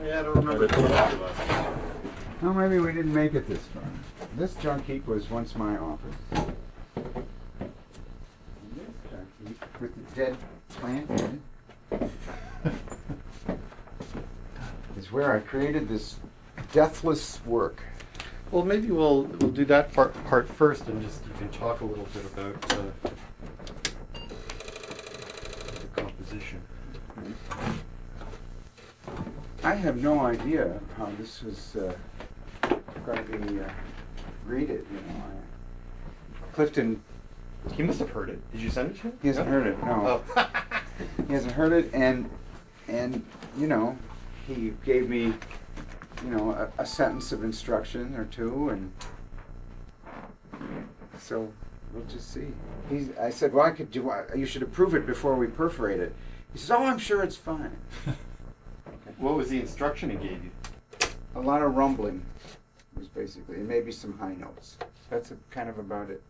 Yeah, I don't remember. Well, maybe we didn't make it this far. This junk heap was once my office. And this junk heap with the dead plant in it is where I created this deathless work. Well, maybe we'll do that part first, and just you can talk a little bit about the composition. I have no idea how this is going to be greeted. You know, Clifton. He must have heard it. Did you send it to him? He hasn't heard it. No. Oh. He hasn't heard it, and you know, he gave me, you know, a sentence of instruction or two, and so we'll just see. I said, well, you should approve it before we perforate it. He says, oh, I'm sure it's fine. What was the instruction he gave you? A lot of rumbling was basically, and maybe some high notes. That's kind of about it.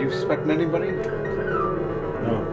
Expecting anybody? No.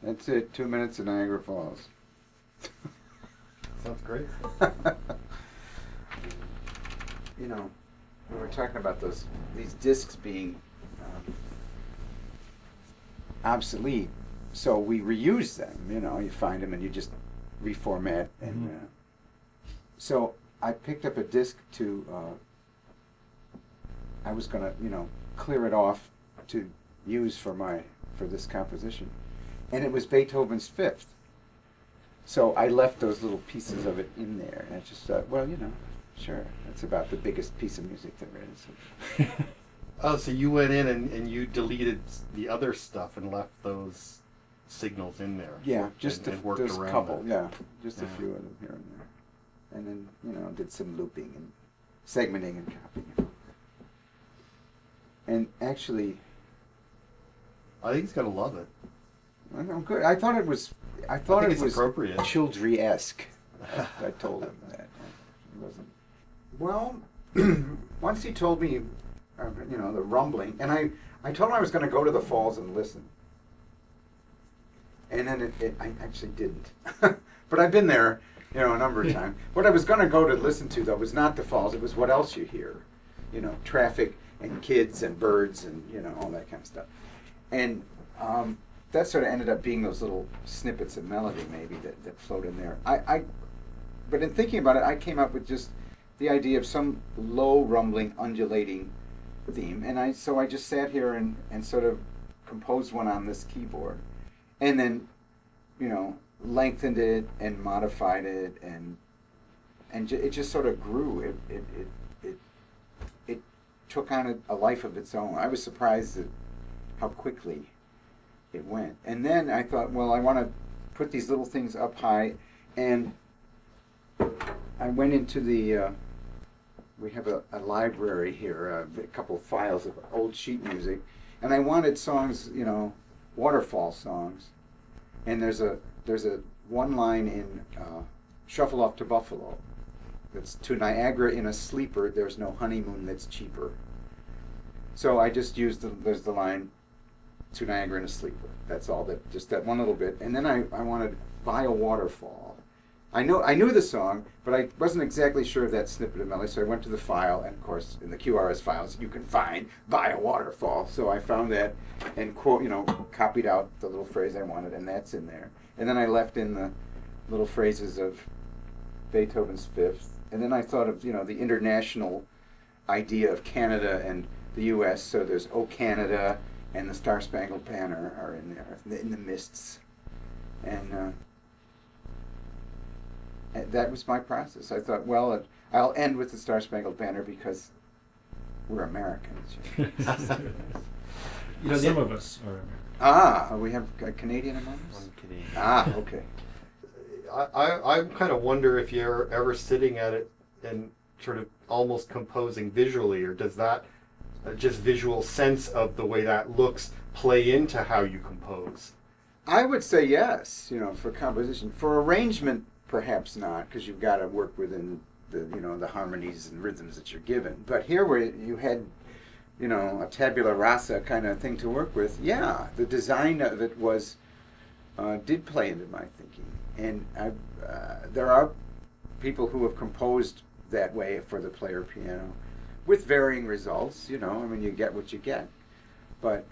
That's it, 2 minutes of Niagara Falls. Sounds great. You know, we were talking about these discs being obsolete, so we reuse them. You know, you find them and you just reformat. And so I picked up a disc to. I was going to, you know, clear it off to use for this composition. And it was Beethoven's Fifth. So I left those little pieces of it in there. And I just thought, well, you know, sure, that's about the biggest piece of music there is. Oh, so you went in and you deleted the other stuff and left those signals in there. Yeah, just and worked those around couple, it. yeah. Just a few of them here and there. And then, you know, did some looping and segmenting and copying. And actually, I think he's gonna love it. I'm good. I thought it was appropriate. Childree-esque. I told him that. It wasn't. Well, once he told me, you know, the rumbling, and I told him I was going to go to the falls and listen. And then I actually didn't. But I've been there, you know, a number of times. What I was going to go to listen to, though, was not the falls. It was what else you hear. You know, traffic and kids and birds and, you know, all that kind of stuff. And that sort of ended up being those little snippets of melody, maybe, that float in there. But in thinking about it, I came up with just the idea of some low, rumbling, undulating theme, and so I just sat here and sort of composed one on this keyboard, and then, you know, lengthened it and modified it, and it just sort of grew. It took on a life of its own. I was surprised at how quickly it went. And then I thought, well, I want to put these little things up high, and I went into the, we have a library here, a couple of files of old sheet music, and I wanted songs, you know, waterfall songs. And there's a one line in Shuffle Off to Buffalo that's to Niagara in a sleeper, there's no honeymoon that's cheaper. So I just used there's the line to Niagara in a sleeper. That's all, just that one little bit. And then I wanted By a Waterfall. I knew the song, but I wasn't exactly sure of that snippet of melody, so I went to the file, and of course in the QRS files you can find By a Waterfall. So I found that and copied out the little phrase I wanted, and that's in there. And then I left in the little phrases of Beethoven's Fifth. And then I thought of, you know, the international idea of Canada and the U.S. So there's "O Canada" and the Star Spangled Banner are in there, in the mists. And that was my process. I thought, well, I'll end with the Star Spangled Banner because we're Americans. You know, some of us are Americans. Ah, we have a Canadian among us? One Canadian. Ah, okay. I kind of wonder if you're ever sitting at it and sort of almost composing visually, or does that just visual sense of the way that looks play into how you compose? I would say yes, you know, for composition. For arrangement, perhaps not, because you've got to work within the harmonies and rhythms that you're given. But here where you had, you know, a tabula rasa kind of thing to work with, yeah, the design of it did play into my thinking. And there are people who have composed that way for the player piano with varying results, you know, I mean, you get what you get. But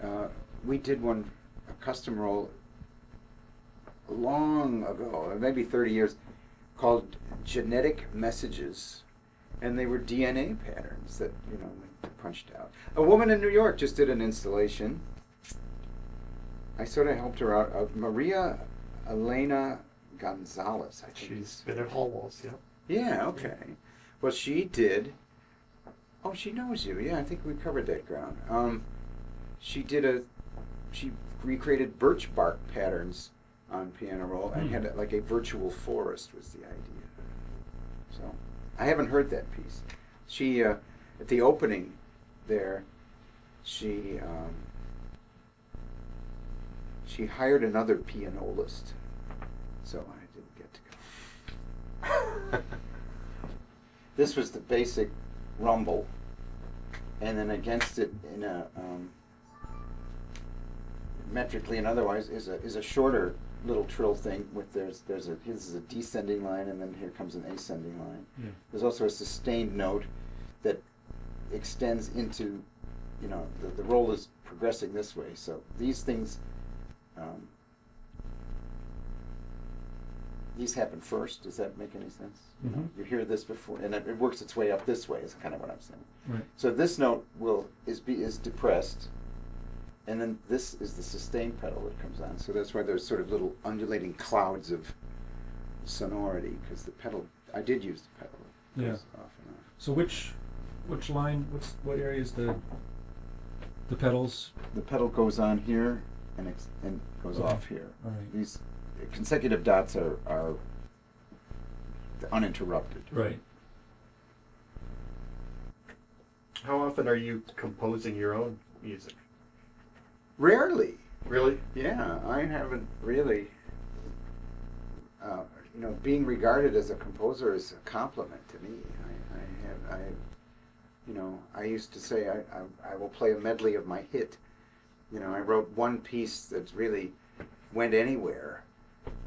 we did a custom roll long ago, maybe 30 years, called Genetic Messages, and they were DNA patterns that, you know, we punched out. A woman in New York just did an installation. I sort of helped her out. Maria Elena Gonzalez, I think. She's been at Hallwalls, yeah. Yeah, okay. Well, she did. Oh, she knows you. Yeah, I think we covered that ground. She recreated birch bark patterns on piano roll and had like a virtual forest was the idea. So I haven't heard that piece. She at the opening there, she hired another pianolist, so I didn't get to go. This was the basic rumble, and then against it in a metrically and otherwise is a shorter little trill thing with his is a descending line, and then here comes an ascending line. Yeah. There's also a sustained note that extends into, you know, the roll is progressing this way. So these things, these happen first. Does that make any sense? Mm-hmm. You know, you hear this before, and it works its way up this way. Is kind of what I'm saying. Right. So this note is depressed. And then this is the sustain pedal that comes on. So that's why there's sort of little undulating clouds of sonority, because the pedal, I did use the pedal. It goes off and on. So which line, what area is the pedals? The pedal goes on here and goes off here. All right. These consecutive dots are uninterrupted. Right. How often are you composing your own music? Rarely. Really? Yeah, I haven't really. You know, being regarded as a composer is a compliment to me. I used to say I will play a medley of my hit. You know, I wrote one piece that really went anywhere,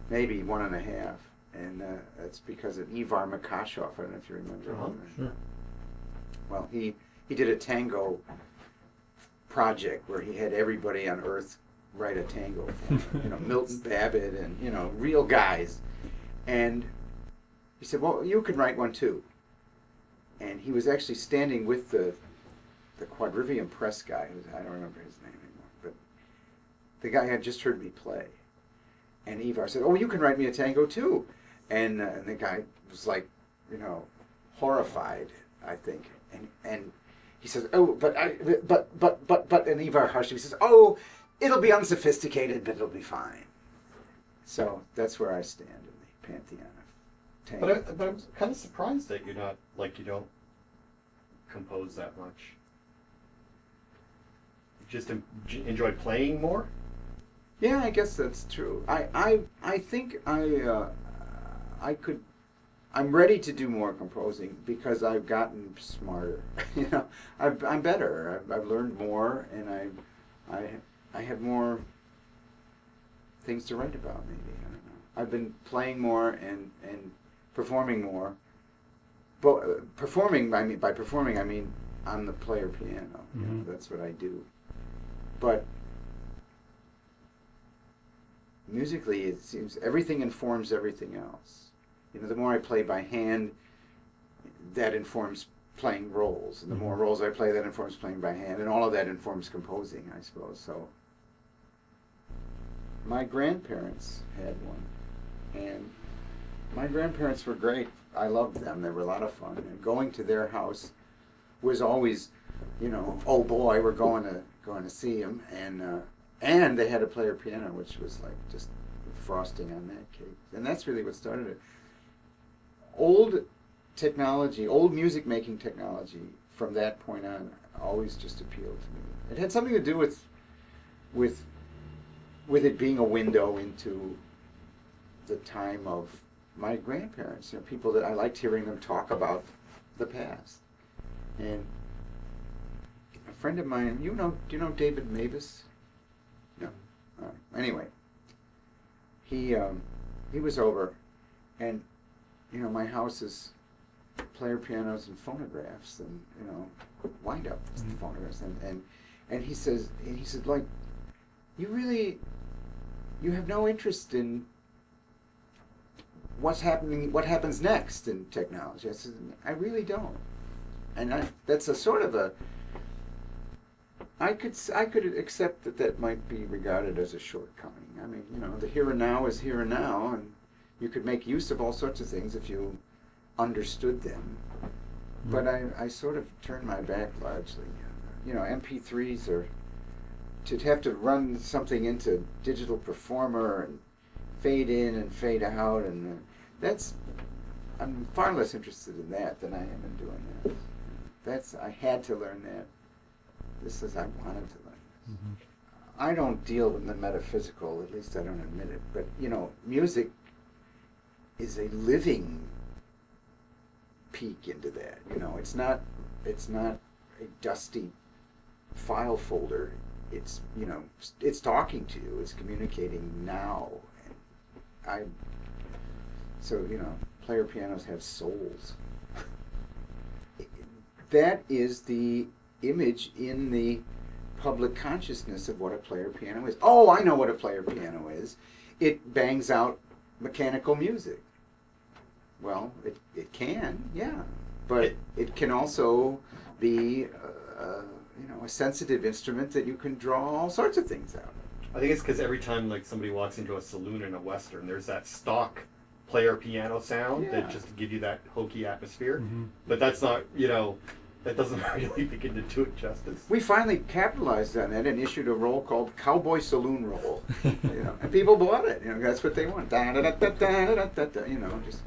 maybe one and a half, and that's because of Ivar Mikashov. I don't know if you remember him. Sure. Well, he did a tango project where he had everybody on Earth write a tango for him. You know, Milton Babbitt and, you know, real guys. And he said, well, you can write one too. And he was actually standing with the the quadrivium press guy, I don't remember his name anymore, but the guy had just heard me play. And Ivar said, "Oh, you can write me a tango too." And the guy was like, you know, horrified, I think. And he says, "Oh, but and Ivar harshly says, "Oh, it'll be unsophisticated, but it'll be fine." So that's where I stand in the pantheon of tango. But I'm kind of surprised that you're not, like, you don't compose that much. You just enjoy playing more? Yeah, I guess that's true. I think I could. I'm ready to do more composing because I've gotten smarter. You know, I'm better. I've learned more, and I have more things to write about. Maybe I don't know. I've been playing more and performing more. But performing, by performing I mean on the player piano. Mm-hmm. You know, that's what I do. But musically, it seems everything informs everything else. You know, the more I play by hand, that informs playing rolls, and the more rolls I play, that informs playing by hand, and all of that informs composing, I suppose. So, my grandparents had one, and my grandparents were great. I loved them. They were a lot of fun, and going to their house was always, you know, oh boy, we're going to see them, and they had a player piano, which was like just frosting on that cake, and that's really what started it. Old technology, old music making technology, from that point on, always just appealed to me. It had something to do with it being a window into the time of my grandparents. You know, people that I liked hearing them talk about the past. And a friend of mine, do you know David Mavis? No. Anyway, he was over, and you know, my house is player pianos and phonographs, and you know, wind up phonographs, and he said, like, you have no interest in what happens next in technology. I said, I really don't, and that's a sort of a. I could accept that might be regarded as a shortcoming. I mean, you know, the here and now is here and now, and you could make use of all sorts of things if you understood them. But I sort of turned my back largely. You know, MP3s are, to have to run something into digital performer and fade in and fade out, and I'm far less interested in that than I am in doing that. I had to learn that. This is, I wanted to learn this. Mm-hmm. I don't deal with the metaphysical, at least I don't admit it, but you know, music is a living peek into that. You know, it's not a dusty file folder. It's, you know, it's talking to you, it's communicating now. And so, you know, player pianos have souls. That is the image in the public consciousness of what a player piano is. Oh, I know what a player piano is. It bangs out mechanical music. Well, it can, yeah, but it can also be, you know, a sensitive instrument that you can draw all sorts of things out of. I think it's because every time like somebody walks into a saloon in a Western, there's that stock player piano sound that just to give you that hokey atmosphere. Mm-hmm. But that's not, you know, that doesn't really begin to do it justice. We finally capitalized on that and issued a roll called Cowboy Saloon Roll. You know, and people bought it. You know, that's what they want. Da da da da da da da da. You know, just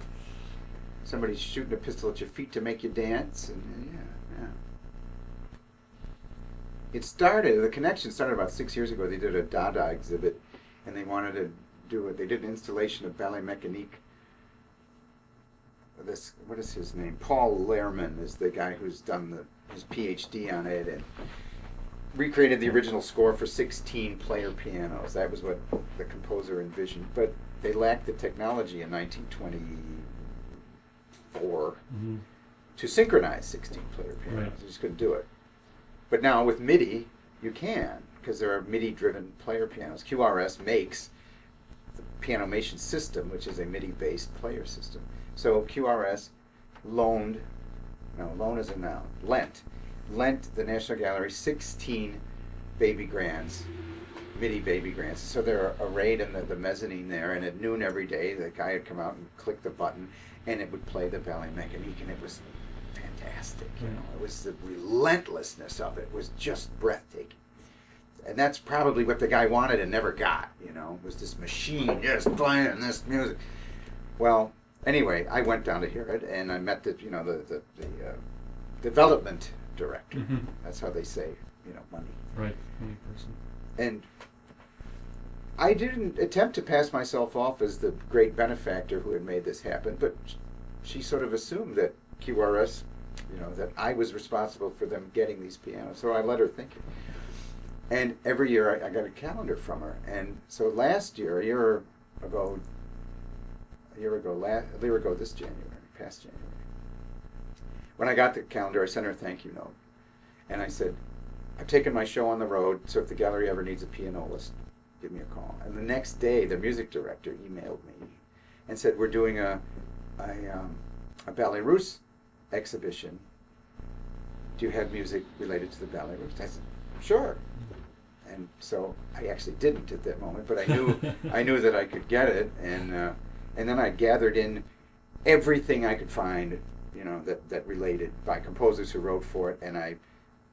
somebody shooting a pistol at your feet to make you dance, and yeah. It started. The connection started about 6 years ago. They did a Dada exhibit, and they wanted to do it. They did an installation of Ballet Mécanique. This, what is his name? Paul Lehrman is the guy who's done his PhD on it and recreated the original score for 16 player pianos. That was what the composer envisioned, but they lacked the technology in 1924 to synchronize 16 player pianos. Right. They just couldn't do it. But now with MIDI, you can, because there are MIDI-driven player pianos. QRS makes the Pianomation system, which is a MIDI-based player system. So QRS lent lent the National Gallery 16 baby grands, MIDI baby grands. So they're arrayed in the mezzanine there, and at noon every day, the guy would come out and click the button, and it would play the Ballet Mécanique, and it was fantastic. You know, it was the relentlessness of it was just breathtaking. And that's probably what the guy wanted and never got, you know, was this machine just playing this music. Well, anyway, I went down to hear it, and I met the development director. Mm-hmm. That's how they say, you know, money. Right, money person. And I didn't attempt to pass myself off as the great benefactor who had made this happen, but she sort of assumed that QRS, you know, that I was responsible for them getting these pianos. So I let her think it. And every year I got a calendar from her. And so last year, a year ago this January, past January, when I got the calendar, I sent her a thank you note. And I said, I've taken my show on the road, so if the gallery ever needs a pianolist, give me a call. And the next day, the music director emailed me and said, we're doing a Ballet Russe exhibition. Do you have music related to the Ballet Russe? I said, sure. And so I actually didn't at that moment, but I knew that I could get it, and then I gathered in everything I could find, you know, that related by composers who wrote for it, and I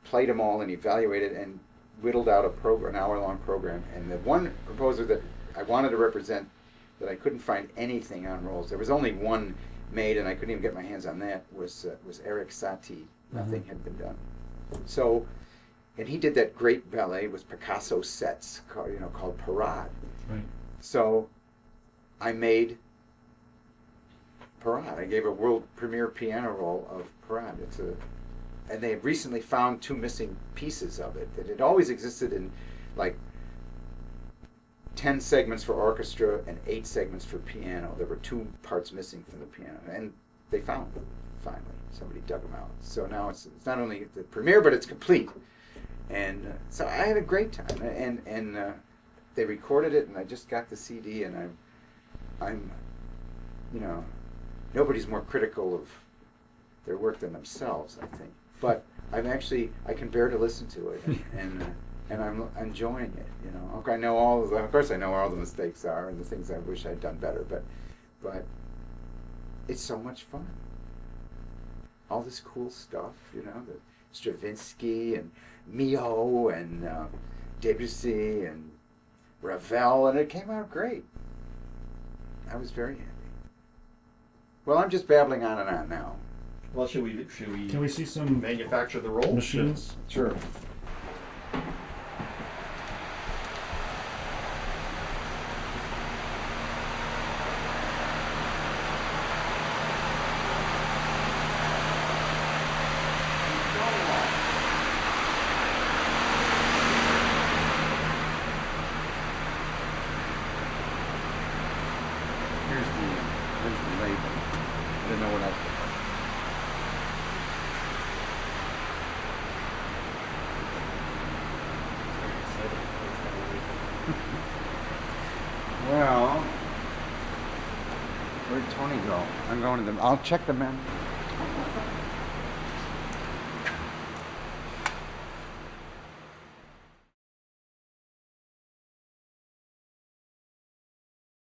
played them all and evaluated and whittled out an hour-long program. And the one composer that I wanted to represent that I couldn't find anything on rolls, there was only one made, and I couldn't even get my hands on that, was Eric Satie. Nothing had been done. So. And he did that great ballet with Picasso sets, called Parade. Right. So I made Parade. I gave a world premiere piano roll of Parade. And they had recently found 2 missing pieces of it. That had always existed in like 10 segments for orchestra and 8 segments for piano. There were 2 parts missing from the piano, and they found them finally. Somebody dug them out. So now it's not only the premiere, but it's complete. And so I had a great time, and they recorded it, and I just got the CD, and I'm, you know, nobody's more critical of their work than themselves, I think. But I can bear to listen to it, and I'm enjoying it. You know, I know of course I know where all the mistakes are and the things I wish I'd done better, but it's so much fun. All this cool stuff, you know, the Stravinsky and Mio and Debussy and Ravel, and it came out great. I was very happy. Well, I'm just babbling on and on now. Well, should we Can we see some manufacture the roll? machines? Sure. Here's the label. I didn't know what else. Well, where'd Tony go? I'm going to them. I'll check the men.